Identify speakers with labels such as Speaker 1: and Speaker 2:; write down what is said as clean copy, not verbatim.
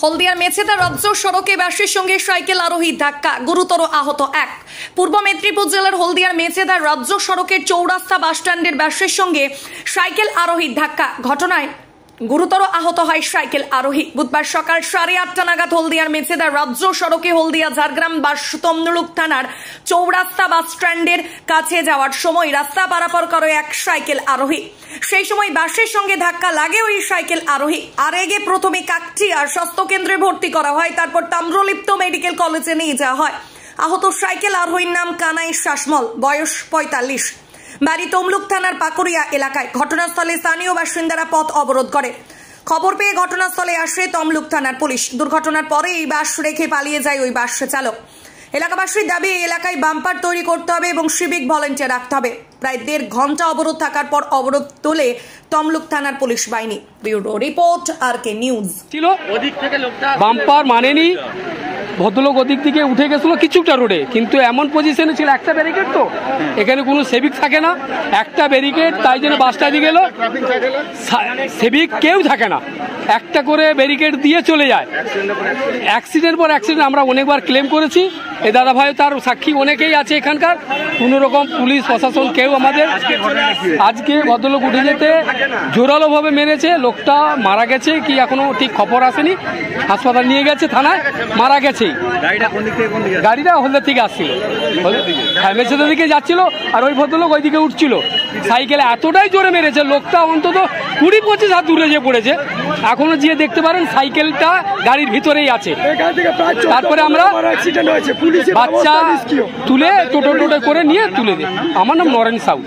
Speaker 1: হলদিয়ার মেছেদা রাজ্য সড়কে বাসের সঙ্গে সাইকেল আরোহী ধাক্কা, গুরুতর আহত এক। পূর্ব মেদিনীপুর জেলার হলদিয়ার মেছেদা রাজ্য সড়কের চৌরাস্তা বাসস্ট্যান্ডের বাসের সঙ্গে সাইকেল আরোহীর ধাক্কা, ঘটনায় গুরুতর আহত হয় সাইকেল আরোহী। বুধবার সকাল 8:30 নাগাদ হলদিয়ার মেছেদা রাজ্য সড়কে হলদিয়া ঝাড়গ্রাম বাস তমলুক থানার চৌরাস্তা বাস স্ট্যান্ডের কাছে যাওয়ার সময় রাস্তা পারাপার করে এক সাইকেল আরোহী। সেই সময় বাসের সঙ্গে ধাক্কা লাগে ওই সাইকেল আরোহী। আর এগে প্রথমে কাকটিয়া স্বাস্থ্য কেন্দ্রে ভর্তি করা হয়, তারপর তাম্রলিপ্ত মেডিকেল কলেজে নিয়ে যাওয়া হয়। আহত সাইকেল আরোহীর নাম কানাই শাসমল, বয়স 45, বাড়ি তমলুক থানার পাকুড়িয়া এলাকায়। ঘটনাস্থলে স্থানীয় বাসিন্দারা পথ অবরোধ করে। খবর পেয়ে ঘটনাস্থলে আসে তমলুক থানার পুলিশ। দুর্ঘটনার পরে এই বাস রেখে পালিয়ে যায় ওই বাস চালক। এলাকাবাসীর দাবি এই এলাকায় বাম্পার তৈরি করতে হবে এবং সিভিক ভলেন্টিয়ার রাখতে হবে। প্রায় 1.5 ঘন্টা অবরোধ থাকার পর অবরোধ তোলে তমলুক থানার পুলিশ বাহিনী। Bureau report, RK news.
Speaker 2: ছিল ওদিক থেকে লোকটা বাম্পার মানেনি, ভদ্রলোক ওদিক দিকে উঠে গেছিল কিছুটা রোডে, কিন্তু এমন পজিশনে ছিল একটা ব্যারিকেড, তো এখানে কোনো সেভিক থাকে না, একটা ব্যারিকেড, তাই জন্য বাসটা দিয়ে গেল। সেভিক কেউ থাকে না, একটা করে ব্যারিকেড দিয়ে চলে যায়। অ্যাক্সিডেন্ট পর অ্যাক্সিডেন্ট আমরা অনেকবার ক্লেম করেছি। এ দাদা ভাই তার সাক্ষী অনেকেই আছে এখানকার। কোনো রকম পুলিশ প্রশাসন কেউ আমাদের, আজকে ভদ্রলোক উঠে যেতে জোরালোভাবে মেরেছে। লোকটা মারা গেছে কি এখনো ঠিক খবর আসেনি, হাসপাতাল নিয়ে গেছে থানায়, মারা গেছে। গাড়িটা হলদিয়া থেকে আসছিল, হ্যাঁ মেছেদার দিকে যাচ্ছিল, আর ওই ভদ্রলোক ওই দিকে উঠছিল। সাইকেলে এতটাই জোরে মেরেছে, লোকটা অন্তত 20-25 হাত দূরে যে পড়েছে। এখনো গিয়ে দেখতে পারেন সাইকেলটা গাড়ির ভিতরেই আছে। তারপরে আমরা বাচ্চা তুলে টোটো করে নিয়ে তুলে দিই। আমার নাম নরেন সাউ।